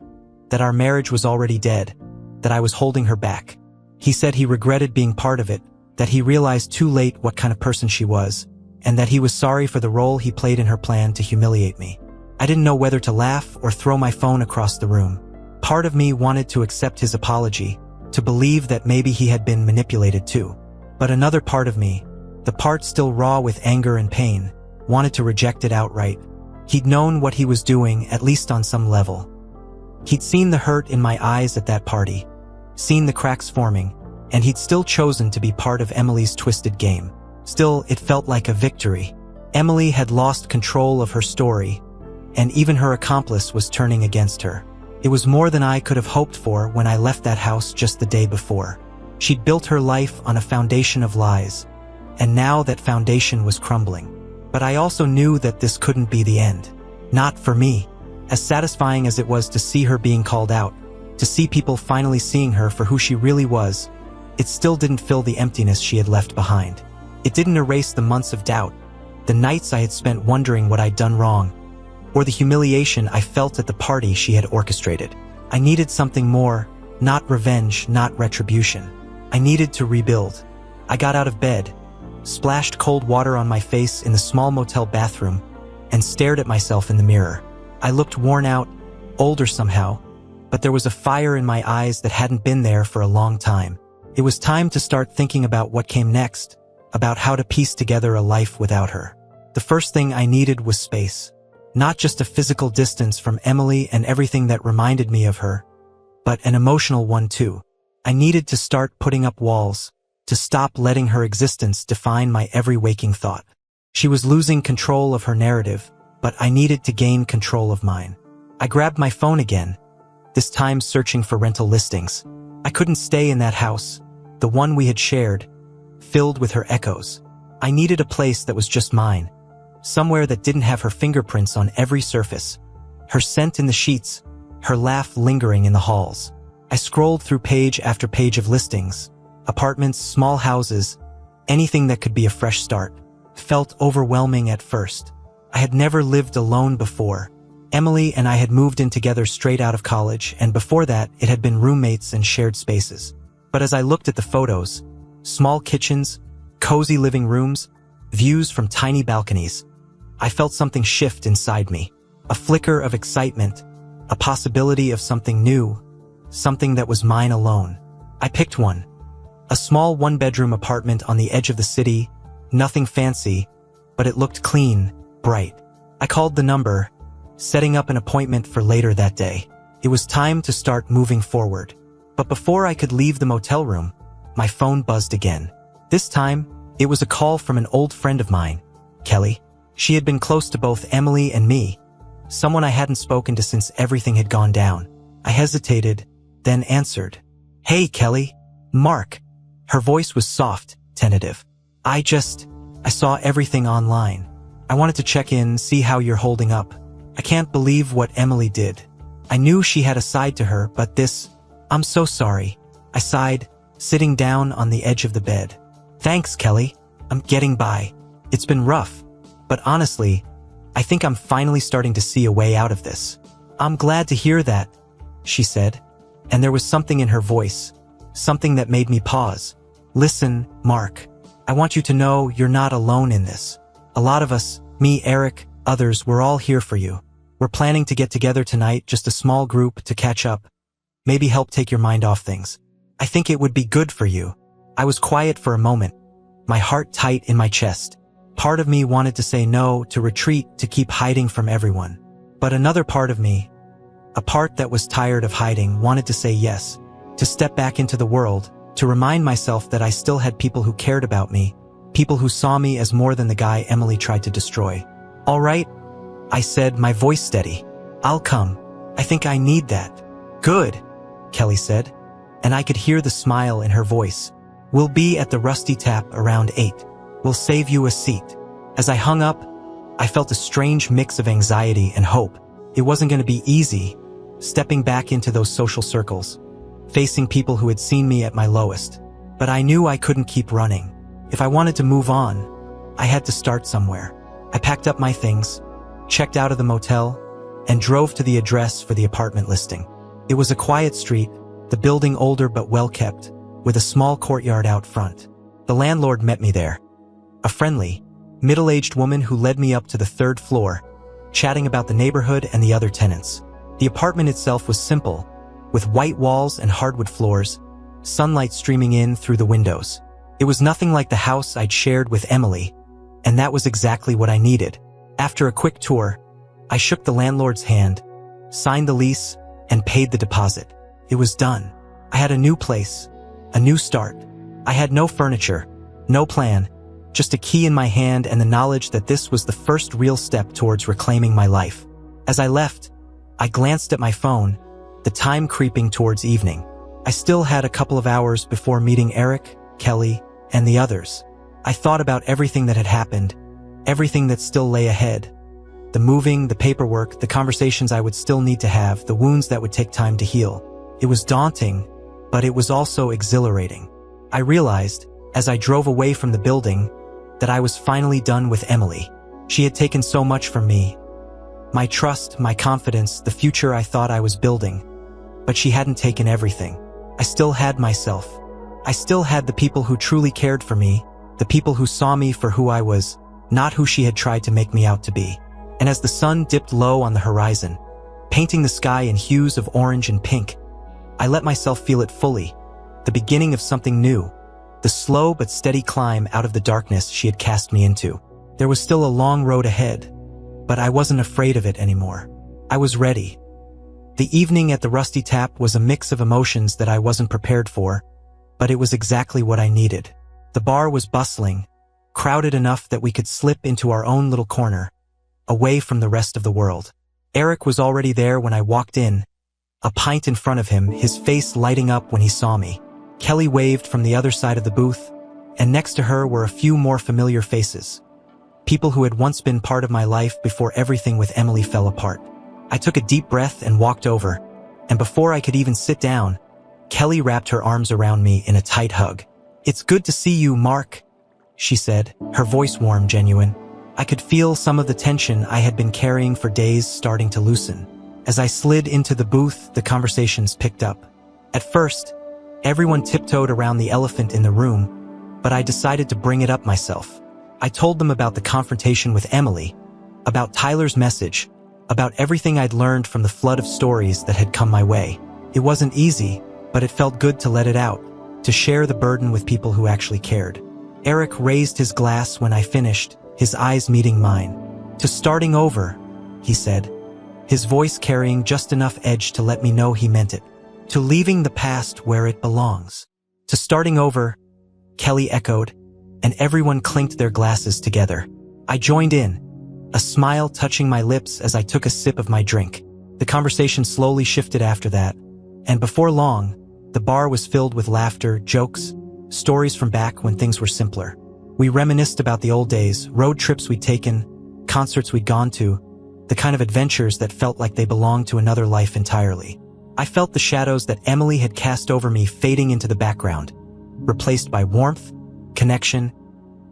that our marriage was already dead, that I was holding her back. He said he regretted being part of it, that he realized too late what kind of person she was, and that he was sorry for the role he played in her plan to humiliate me. I didn't know whether to laugh or throw my phone across the room. Part of me wanted to accept his apology, to believe that maybe he had been manipulated too. But another part of me, the part still raw with anger and pain, wanted to reject it outright. He'd known what he was doing, at least on some level. He'd seen the hurt in my eyes at that party, seen the cracks forming, and he'd still chosen to be part of Emily's twisted game. Still, it felt like a victory. Emily had lost control of her story, and even her accomplice was turning against her. It was more than I could have hoped for when I left that house just the day before. She'd built her life on a foundation of lies, and now that foundation was crumbling. But I also knew that this couldn't be the end. Not for me. As satisfying as it was to see her being called out, to see people finally seeing her for who she really was, it still didn't fill the emptiness she had left behind. It didn't erase the months of doubt, the nights I had spent wondering what I'd done wrong, or the humiliation I felt at the party she had orchestrated. I needed something more, not revenge, not retribution. I needed to rebuild. I got out of bed, splashed cold water on my face in the small motel bathroom, and stared at myself in the mirror. I looked worn out, older somehow, but there was a fire in my eyes that hadn't been there for a long time. It was time to start thinking about what came next, about how to piece together a life without her. The first thing I needed was space. Not just a physical distance from Emily and everything that reminded me of her, but an emotional one too. I needed to start putting up walls, to stop letting her existence define my every waking thought. She was losing control of her narrative, but I needed to gain control of mine. I grabbed my phone again, this time searching for rental listings. I couldn't stay in that house, the one we had shared, filled with her echoes. I needed a place that was just mine, somewhere that didn't have her fingerprints on every surface, her scent in the sheets, her laugh lingering in the halls. I scrolled through page after page of listings, apartments, small houses, anything that could be a fresh start. Felt overwhelming at first. I had never lived alone before. Emily and I had moved in together straight out of college, and before that, it had been roommates and shared spaces. But as I looked at the photos, small kitchens, cozy living rooms, views from tiny balconies, I felt something shift inside me. A flicker of excitement, a possibility of something new, something that was mine alone. I picked one. A small one-bedroom apartment on the edge of the city, nothing fancy, but it looked clean, bright. I called the number, setting up an appointment for later that day. It was time to start moving forward. But before I could leave the motel room, my phone buzzed again. This time, it was a call from an old friend of mine, Kelly. She had been close to both Emily and me, someone I hadn't spoken to since everything had gone down. I hesitated, then answered. "Hey, Kelly." "Mark." Her voice was soft, tentative. I saw everything online. I wanted to check in, see how you're holding up. I can't believe what Emily did. I knew she had a side to her, but I'm so sorry." I sighed, sitting down on the edge of the bed. "Thanks, Kelly. I'm getting by. It's been rough, but honestly, I think I'm finally starting to see a way out of this." "I'm glad to hear that," she said, and there was something in her voice, something that made me pause. "Listen, Mark, I want you to know you're not alone in this. A lot of us, me, Eric, others, we're all here for you. We're planning to get together tonight, just a small group, to catch up, maybe help take your mind off things. I think it would be good for you." I was quiet for a moment, my heart tight in my chest. Part of me wanted to say no, to retreat, to keep hiding from everyone. But another part of me, a part that was tired of hiding, wanted to say yes, to step back into the world, to remind myself that I still had people who cared about me, people who saw me as more than the guy Emily tried to destroy. "All right," I said, my voice steady. "I'll come. I think I need that." "Good," Kelly said, and I could hear the smile in her voice. We'll be at the Rusty Tap around 8. We'll save you a seat. As I hung up, I felt a strange mix of anxiety and hope. It wasn't going to be easy, stepping back into those social circles, facing people who had seen me at my lowest. But I knew I couldn't keep running. If I wanted to move on, I had to start somewhere. I packed up my things, checked out of the motel, and drove to the address for the apartment listing. It was a quiet street, the building older but well-kept, with a small courtyard out front. The landlord met me there. A friendly, middle-aged woman who led me up to the 3rd floor, chatting about the neighborhood and the other tenants. The apartment itself was simple, with white walls and hardwood floors, sunlight streaming in through the windows. It was nothing like the house I'd shared with Emily, and that was exactly what I needed. After a quick tour, I shook the landlord's hand, signed the lease, and paid the deposit. It was done. I had a new place, a new start. I had no furniture, no plan, just a key in my hand and the knowledge that this was the first real step towards reclaiming my life. As I left, I glanced at my phone, the time creeping towards evening. I still had a couple of hours before meeting Eric, Kelly, and the others. I thought about everything that had happened, everything that still lay ahead. The moving, the paperwork, the conversations I would still need to have, the wounds that would take time to heal. It was daunting, but it was also exhilarating. I realized, as I drove away from the building, that I was finally done with Emily. She had taken so much from me. My trust, my confidence, the future I thought I was building. But she hadn't taken everything. I still had myself. I still had the people who truly cared for me, the people who saw me for who I was, not who she had tried to make me out to be. And as the sun dipped low on the horizon, painting the sky in hues of orange and pink, I let myself feel it fully, the beginning of something new, the slow but steady climb out of the darkness she had cast me into. There was still a long road ahead, but I wasn't afraid of it anymore. I was ready. The evening at the Rusty Tap was a mix of emotions that I wasn't prepared for, but it was exactly what I needed. The bar was bustling, crowded enough that we could slip into our own little corner, away from the rest of the world. Eric was already there when I walked in, a pint in front of him, his face lighting up when he saw me. Kelly waved from the other side of the booth, and next to her were a few more familiar faces. People who had once been part of my life before everything with Emily fell apart. I took a deep breath and walked over, and before I could even sit down, Kelly wrapped her arms around me in a tight hug. "It's good to see you, Mark," she said, her voice warm, genuine. I could feel some of the tension I had been carrying for days starting to loosen. As I slid into the booth, the conversations picked up. At first, everyone tiptoed around the elephant in the room, but I decided to bring it up myself. I told them about the confrontation with Emily, about Tyler's message, about everything I'd learned from the flood of stories that had come my way. It wasn't easy, but it felt good to let it out, to share the burden with people who actually cared. Eric raised his glass when I finished, his eyes meeting mine. "To starting over," he said, his voice carrying just enough edge to let me know he meant it. "To leaving the past where it belongs." "To starting over," Kelly echoed, and everyone clinked their glasses together. I joined in, a smile touching my lips as I took a sip of my drink. The conversation slowly shifted after that, and before long, the bar was filled with laughter, jokes, stories from back when things were simpler. We reminisced about the old days, road trips we'd taken, concerts we'd gone to, the kind of adventures that felt like they belonged to another life entirely. I felt the shadows that Emily had cast over me fading into the background, replaced by warmth, connection,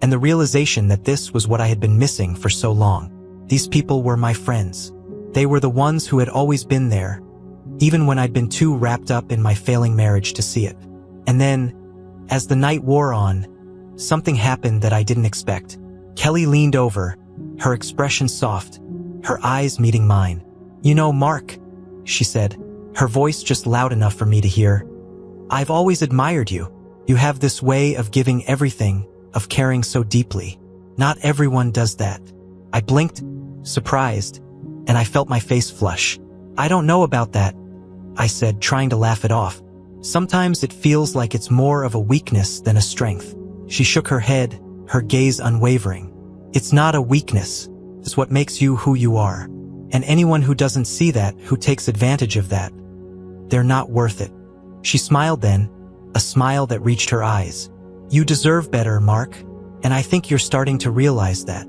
and the realization that this was what I had been missing for so long. These people were my friends. They were the ones who had always been there, even when I'd been too wrapped up in my failing marriage to see it. And then, as the night wore on, something happened that I didn't expect. Kelly leaned over, her expression soft, her eyes meeting mine. "You know, Mark," she said, her voice just loud enough for me to hear, "I've always admired you. You have this way of giving everything, of caring so deeply. Not everyone does that." I blinked, surprised, and I felt my face flush. "I don't know about that," I said, trying to laugh it off. "Sometimes it feels like it's more of a weakness than a strength." She shook her head, her gaze unwavering. "It's not a weakness. It's what makes you who you are. And anyone who doesn't see that, who takes advantage of that, they're not worth it." She smiled then, a smile that reached her eyes. You deserve better, Mark, and I think you're starting to realize that.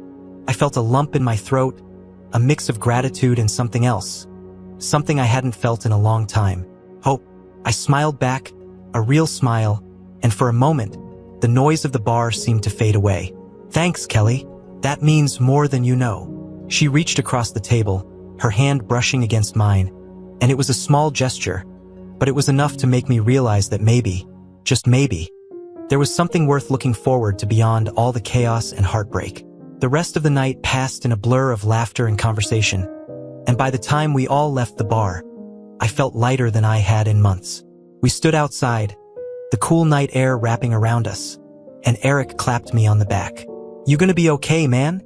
I felt a lump in my throat, a mix of gratitude and something else. Something I hadn't felt in a long time. Hope. I smiled back, a real smile, and for a moment, the noise of the bar seemed to fade away. Thanks, Kelly. That means more than you know. She reached across the table, her hand brushing against mine, and it was a small gesture, but it was enough to make me realize that maybe, just maybe, there was something worth looking forward to beyond all the chaos and heartbreak. The rest of the night passed in a blur of laughter and conversation, and by the time we all left the bar, I felt lighter than I had in months. We stood outside, the cool night air wrapping around us, and Eric clapped me on the back. You gonna be okay, man?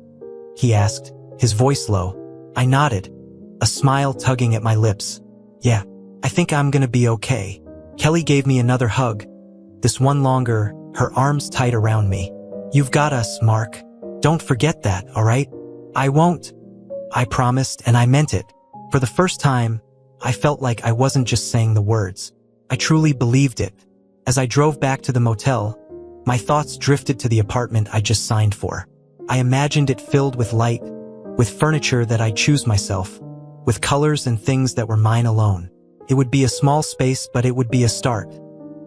He asked, his voice low. I nodded, a smile tugging at my lips. Yeah, I think I'm gonna be okay. Kelly gave me another hug, this one longer, her arms tight around me. You've got us, Mark. Don't forget that, all right? I won't. I promised, and I meant it. For the first time, I felt like I wasn't just saying the words. I truly believed it. As I drove back to the motel, my thoughts drifted to the apartment I just signed for. I imagined it filled with light, with furniture that I'd choose myself, with colors and things that were mine alone. It would be a small space, but it would be a start.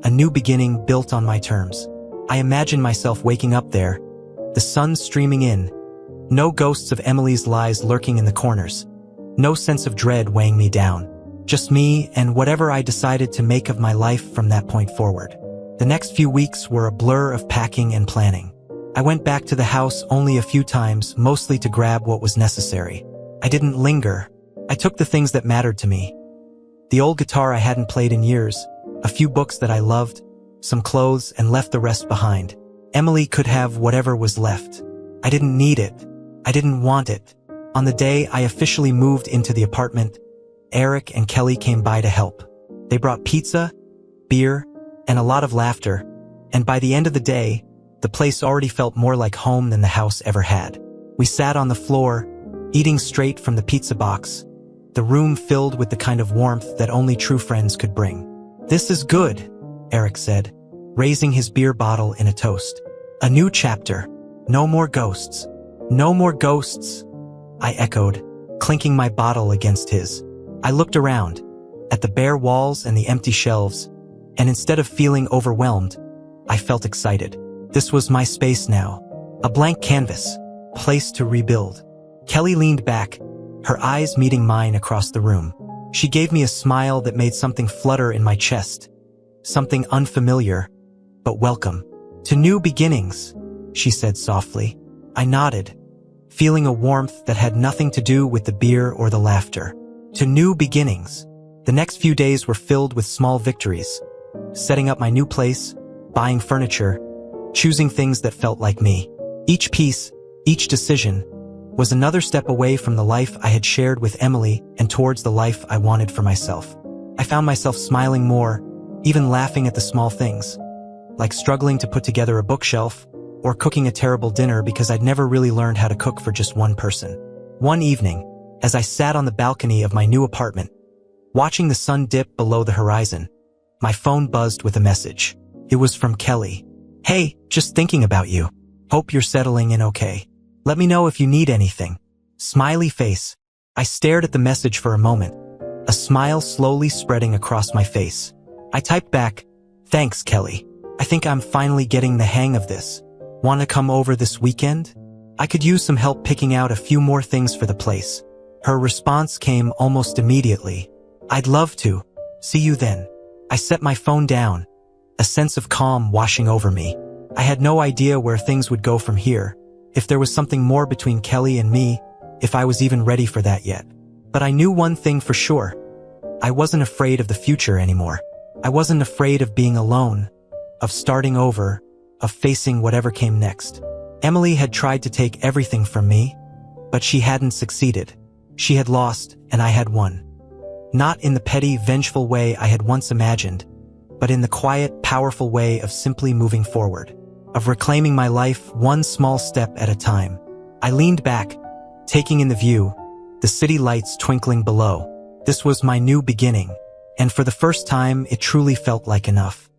A new beginning built on my terms. I imagined myself waking up there, the sun streaming in, no ghosts of Emily's lies lurking in the corners, no sense of dread weighing me down, just me and whatever I decided to make of my life from that point forward. The next few weeks were a blur of packing and planning. I went back to the house only a few times, mostly to grab what was necessary. I didn't linger. I took the things that mattered to me. The old guitar I hadn't played in years, a few books that I loved, some clothes, and left the rest behind. Emily could have whatever was left. I didn't need it. I didn't want it. On the day I officially moved into the apartment, Eric and Kelly came by to help. They brought pizza, beer, and a lot of laughter, and by the end of the day, the place already felt more like home than the house ever had. We sat on the floor, eating straight from the pizza box, the room filled with the kind of warmth that only true friends could bring. This is good, Eric said, raising his beer bottle in a toast. A new chapter. No more ghosts. No more ghosts, I echoed, clinking my bottle against his. I looked around, at the bare walls and the empty shelves, and instead of feeling overwhelmed, I felt excited. This was my space now, a blank canvas, place to rebuild. Kelly leaned back, her eyes meeting mine across the room. She gave me a smile that made something flutter in my chest, something unfamiliar, but welcome. To new beginnings, she said softly. I nodded, feeling a warmth that had nothing to do with the beer or the laughter. To new beginnings. The next few days were filled with small victories, setting up my new place, buying furniture, choosing things that felt like me. Each piece, each decision, was another step away from the life I had shared with Emily and towards the life I wanted for myself. I found myself smiling more, even laughing at the small things, like struggling to put together a bookshelf or cooking a terrible dinner because I'd never really learned how to cook for just one person. One evening, as I sat on the balcony of my new apartment, watching the sun dip below the horizon, my phone buzzed with a message. It was from Kelly. Hey, just thinking about you. Hope you're settling in okay. Let me know if you need anything. Smiley face. I stared at the message for a moment, a smile slowly spreading across my face. I typed back, thanks, Kelly. I think I'm finally getting the hang of this. Want to come over this weekend? I could use some help picking out a few more things for the place. Her response came almost immediately. I'd love to. See you then. I set my phone down, a sense of calm washing over me. I had no idea where things would go from here, if there was something more between Kelly and me, if I was even ready for that yet. But I knew one thing for sure. I wasn't afraid of the future anymore. I wasn't afraid of being alone, of starting over, of facing whatever came next. Emily had tried to take everything from me, but she hadn't succeeded. She had lost, and I had won. Not in the petty, vengeful way I had once imagined, but in the quiet, powerful way of simply moving forward, of reclaiming my life one small step at a time. I leaned back, taking in the view, the city lights twinkling below. This was my new beginning, and for the first time it truly felt like enough.